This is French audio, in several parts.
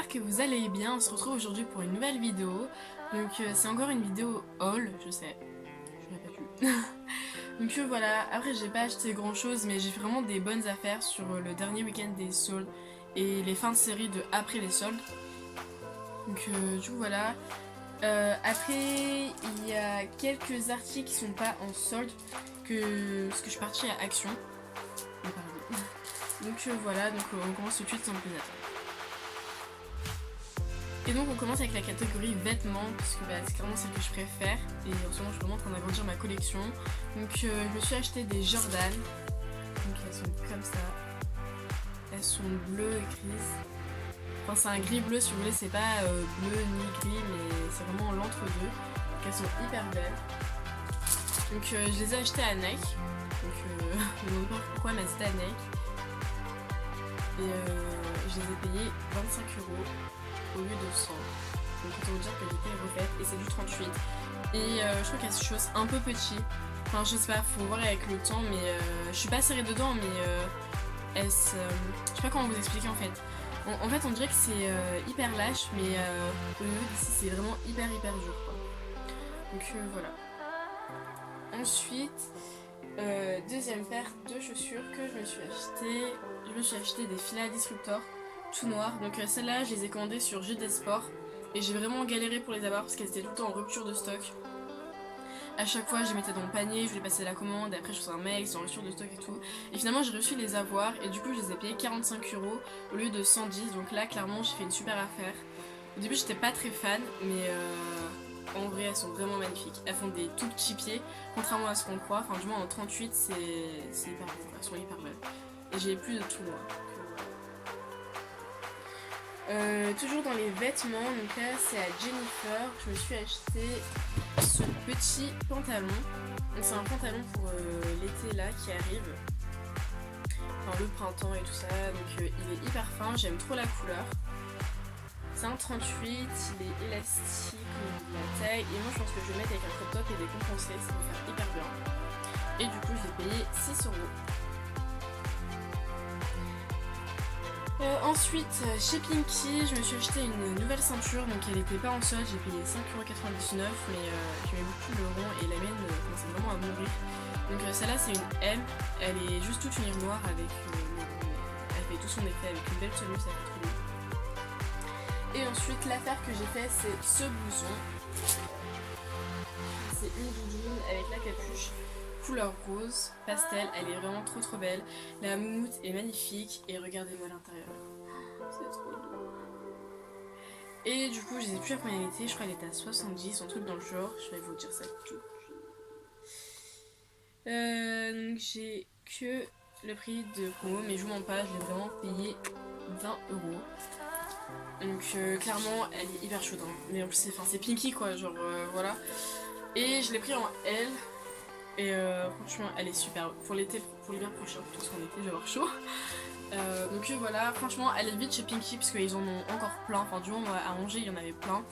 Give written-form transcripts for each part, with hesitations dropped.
j'espère que vous allez bien. On se retrouve aujourd'hui pour une nouvelle vidéo. Donc c'est encore une vidéo haul, je sais, je répète plus. Donc voilà, après j'ai pas acheté grand chose, mais j'ai fait vraiment des bonnes affaires sur le dernier week-end des soldes et les fins de série de après les soldes. Donc du coup voilà. Après il y a quelques articles qui sont pas en solde parce que je suis partie à Action. Donc voilà, donc on commence tout de suite sans plus attendre. Et donc on commence avec la catégorie vêtements, parce que c'est clairement celle que je préfère. Et en ce moment je suis vraiment en train d'agrandir ma collection. Donc je me suis acheté des Jordan. Donc elles sont comme ça. Elles sont bleues et grises. Enfin c'est un gris bleu si vous voulez, c'est pas bleu ni gris, mais c'est vraiment l'entre-deux. Donc elles sont hyper belles. Donc je les ai achetées à Nike. Donc je ne sais pas pourquoi, mais c'était à Nike. Et je les ai payés 25 € au lieu de 100. Donc autant vous dire que l'été est refaite et c'est du 38. Et je trouve qu'elle se chausse un peu petit. Enfin je sais pas, faut voir avec le temps, mais je suis pas serrée dedans, mais je sais pas comment vous expliquer en fait. En fait on dirait que c'est hyper lâche, mais au niveau d'ici c'est vraiment hyper dur quoi. Donc voilà. Ensuite, deuxième paire de chaussures que je me suis acheté des filets à disruptor tout noirs. Donc celles-là je les ai commandées sur JD Sport et j'ai vraiment galéré pour les avoir parce qu'elles étaient tout le temps en rupture de stock. À chaque fois je les mettais dans le panier, je voulais passer la commande et après je faisais un mail, c'est en rupture de stock et tout. Et finalement j'ai réussi à les avoir et du coup je les ai payés 45 € au lieu de 110. Donc là clairement j'ai fait une super affaire. Au début j'étais pas très fan, mais en vrai elles sont vraiment magnifiques. Elles font des tout petits pieds, contrairement à ce qu'on croit. Enfin du moins en 38 c'est hyper beau, elles sont hyper belles. Et j'ai plus de tout moi. Toujours dans les vêtements, donc là c'est à Jennifer, je me suis acheté ce petit pantalon. Donc c'est un pantalon pour l'été là qui arrive, enfin le printemps et tout ça, donc il est hyper fin, j'aime trop la couleur. C'est un 38, il est élastique au niveau de la taille et moi je pense que je vais le mettre avec un crop top et des compensés, ça va faire hyper bien. Et du coup je l'ai payé 6 €. Ensuite, chez Pinky, je me suis acheté une nouvelle ceinture, donc elle n'était pas en solde, j'ai payé 5,99 €, mais j'aimais beaucoup le rond et la mienne commençait vraiment à mourir. Donc celle-là c'est une M, elle est juste toute une noire avec le rond, elle fait tout son effet avec une belle tenue, ça fait trop beau. Et ensuite l'affaire que j'ai fait c'est ce blouson, c'est une doudoune avec la capuche. Couleur rose, pastel, elle est vraiment trop belle. La moumoute est magnifique et regardez-moi à l'intérieur. C'est trop beau. Et du coup, je les ai plus à combien elle était, je crois qu'elle était à 70, un truc dans le genre. Je vais vous dire ça tout de suite. Donc j'ai que le prix de promo, mais je vous mens pas, je l'ai vraiment payé 20 €. Donc clairement, elle est hyper chaude. Hein. Mais en plus, c'est Pinky quoi, genre voilà. Et je l'ai pris en L. Et franchement elle est super pour l'été, pour l'hiver prochain, parce qu'en été je vais avoir chaud. Donc voilà, franchement elle est vite chez Pinky parce qu'ils en ont encore plein, enfin du moins à Angers il y en avait plein.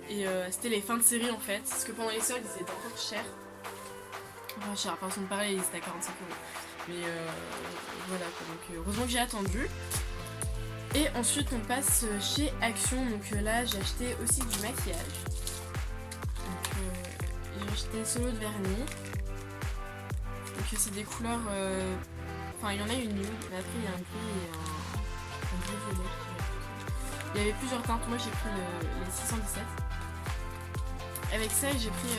Et c'était les fins de série en fait, parce que pendant les soldes ils étaient encore chers. Enfin cher, par façon de parler ils étaient à 45 €. Mais voilà quoi, donc heureusement que j'ai attendu. Et ensuite on passe chez Action, donc là j'ai acheté aussi du maquillage. Donc j'ai acheté solo de vernis. Donc c'est des couleurs, enfin il y en a une nude, mais après il y a un gris et un gris violet. Il y avait plusieurs teintes, moi j'ai pris les 617. Avec ça j'ai pris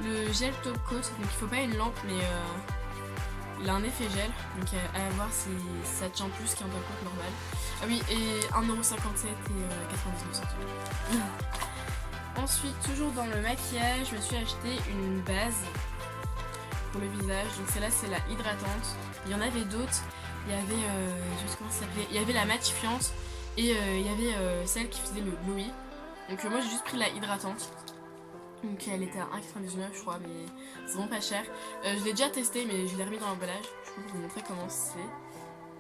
le gel top coat, donc il faut pas une lampe mais il a un effet gel, donc à voir si ça tient plus qu'un top coat normal. Ah oui, et 1,57 € et 99 centimes. Ensuite toujours dans le maquillage, je me suis acheté une base pour le visage, donc celle-là c'est la hydratante. Il y en avait d'autres, il y avait, je sais comment ça s'appelait, il y avait la matifiante et il y avait celle qui faisait le glowy. Donc moi j'ai juste pris la hydratante, donc elle était à 1,99 € je crois, mais c'est vraiment pas cher. Je l'ai déjà testé mais je l'ai remis dans l'emballage, je peux vous montrer comment c'est.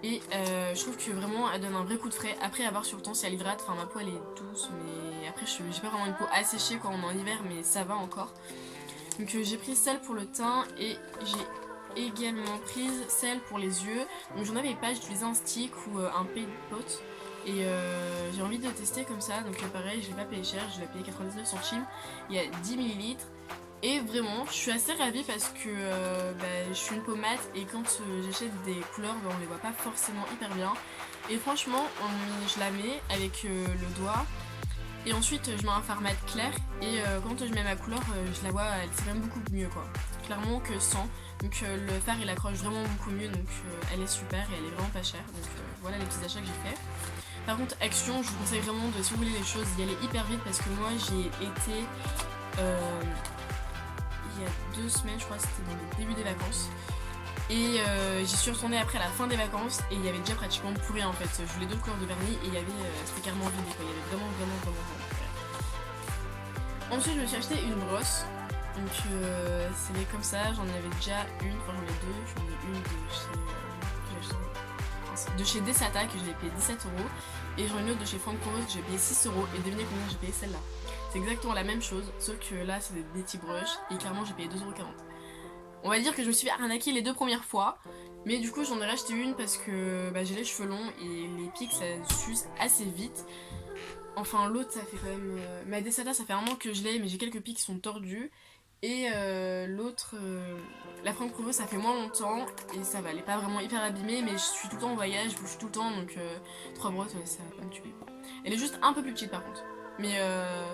Et je trouve que vraiment elle donne un vrai coup de frais, après à voir sur le temps si elle hydrate, enfin ma peau elle est douce mais après j'ai pas vraiment une peau asséchée quand on est en hiver mais ça va encore. Donc j'ai pris celle pour le teint et j'ai également prise celle pour les yeux. Donc j'en avais pas, j'utilisais un stick ou un paint pot. Et j'ai envie de le tester comme ça, donc pareil, je l'ai pas payé cher, je l'ai payé 99 centimes. Il y a 10 millilitres. Et vraiment, je suis assez ravie parce que je suis une peau mate et quand j'achète des couleurs, on les voit pas forcément hyper bien. Et franchement, je la mets avec le doigt et ensuite je mets un fard mat clair et quand je mets ma couleur, je la vois, c'est quand même beaucoup mieux quoi. Clairement que sans. Donc le fard il accroche vraiment beaucoup mieux, donc elle est super et elle est vraiment pas chère. Donc voilà les petits achats que j'ai fait. Par contre, Action, je vous conseille vraiment de, si vous voulez les choses, d'y aller hyper vite parce que moi j'ai été il y a 2 semaines, je crois, c'était dans le début des vacances. Et j'y suis retournée après la fin des vacances et il y avait déjà pratiquement plus rien en fait. Je voulais d'autres couleurs de vernis et il y avait, c'était carrément vidé quoi. Il y avait vraiment plus rien. Ensuite, je me suis acheté une brosse. Donc c'est comme ça, j'en avais déjà une, enfin j'en ai deux. J'en ai une de chez Desata que j'ai payé 17 euros. Et j'en ai une autre de chez Franck Rose que j'ai payé 6 euros. Et devinez combien j'ai payé celle-là. C'est exactement la même chose, sauf que là c'est des petits brushes et clairement j'ai payé 2,40 €. On va dire que je me suis fait arnaquer les 2 premières fois, mais du coup j'en ai racheté une parce que j'ai les cheveux longs et les pics ça s'use assez vite. Enfin l'autre ça fait quand même... ma Desata ça fait un an que je l'ai mais j'ai quelques pics qui sont tordus. Et l'autre, la Franck Provo ça fait moins longtemps et ça va, elle est pas vraiment hyper abîmée mais je suis tout le temps en voyage, je bouge tout le temps donc 3 brosses ça va pas me tuer. Elle est juste un peu plus petite par contre. Mais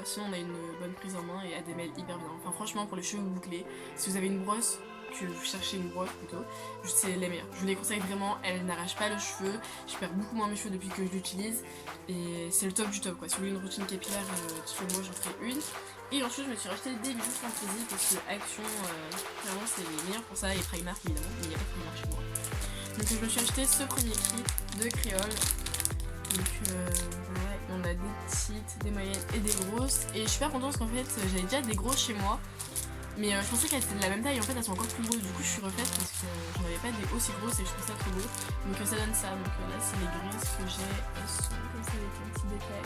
sinon on a une bonne prise en main et elle démêle hyper bien. Enfin franchement pour les cheveux bouclés, si vous avez une brosse, que vous cherchez une brosse plutôt, c'est les meilleures. Je vous les conseille vraiment, elle n'arrache pas le cheveu, je perds beaucoup moins mes cheveux depuis que je l'utilise et c'est le top du top quoi. Si vous voulez une routine capillaire, moi j'en ferai une. Et ensuite je me suis racheté des bijoux fantasy parce que Action, vraiment c'est les meilleurs pour ça et Primark évidemment, mais il n'y a pas de Primark chez moi. Donc je me suis acheté ce premier kit de créole. Donc voilà, on a des petites, des moyennes et des grosses. Et je suis super contente parce qu'en fait j'avais déjà des grosses chez moi. Mais je pensais qu'elles étaient de la même taille et en fait elles sont encore plus grosses. Du coup je suis refaite parce que j'en avais pas des aussi grosses et je trouve ça trop beau. Donc ça donne ça. Donc là c'est les grises que j'ai. Elles sont comme ça avec un petit détail.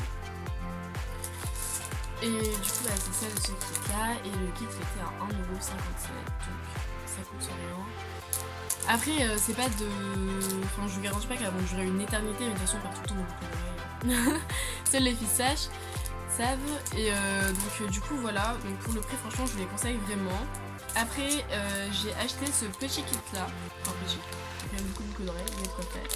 Et du coup c'est ça de ce kit là. Et le kit était à 1,57€. Donc ça coûte rien. Après c'est pas de... Enfin je vous garantis pas qu'elle va durer une éternité, mais de toute façon on perd tout le temps de boucles d'oreilles. Seules les filles savent. Et donc du coup voilà, donc pour le prix franchement je vous les conseille vraiment. Après j'ai acheté ce petit kit là. Enfin petit, il y a quand même beaucoup de boucles d'oreilles, mais quoi faire.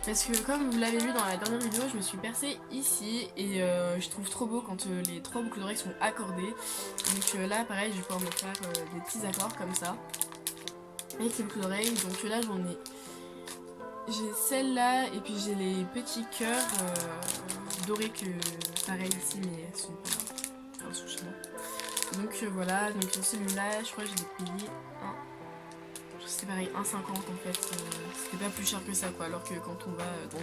Parce que comme vous l'avez vu dans la dernière vidéo, je me suis percée ici et je trouve trop beau quand les 3 boucles d'oreilles sont accordées. Donc là pareil je vais pouvoir me faire des petits accords comme ça avec les boucles d'oreilles. Donc là j'en ai... J'ai celle-là et puis j'ai les petits cœurs dorés que pareil ici mais elles sont pas sous chez moi. Donc voilà, donc celui-là je crois que je l'ai payé c'est pareil 1,50 € en fait, c'était pas plus cher que ça quoi, alors que quand on va dans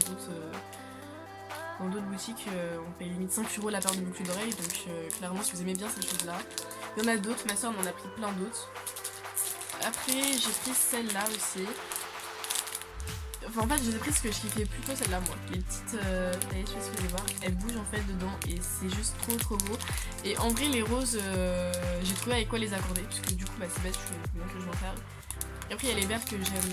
d'autres boutiques on paye limite 5 € la paire de boucles d'oreilles. Donc clairement si vous aimez bien ces choses là, il y en a d'autres, ma soeur en a pris plein d'autres. Après j'ai pris celle-là aussi. Enfin en fait je les ai prises parce que je kiffais plutôt celle-là moi. Les petites tailles, je sais pas si vous allez voir, elles bougent en fait dedans et c'est juste trop beau. Et en vrai les roses j'ai trouvé avec quoi les accorder parce que du coup c'est bête, je que je vais en faire. Et après il y a les verts que j'aime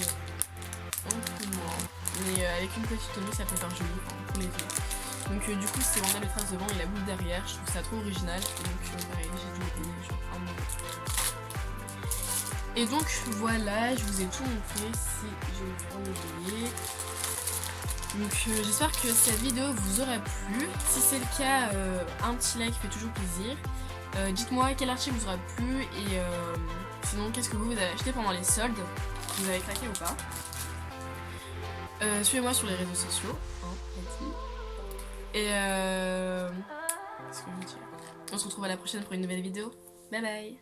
un peu moins. Mais avec une petite tenue ça peut faire joli pour l'été. Donc du coup c'est on a les traces devant et la boule derrière, je trouve ça trop original. Donc pareil j'ai dû le payer genre 1 €. Et donc voilà, je vous ai tout montré si j'ai eu le temps de l'oublier. Donc j'espère que cette vidéo vous aura plu. Si c'est le cas, un petit like fait toujours plaisir. Dites-moi quel article vous aura plu et sinon qu'est-ce que vous avez acheté pendant les soldes. Vous avez craqué ou pas. Suivez-moi sur les réseaux sociaux. Et qu'est-ce que je veux dire, on se retrouve à la prochaine pour une nouvelle vidéo. Bye bye.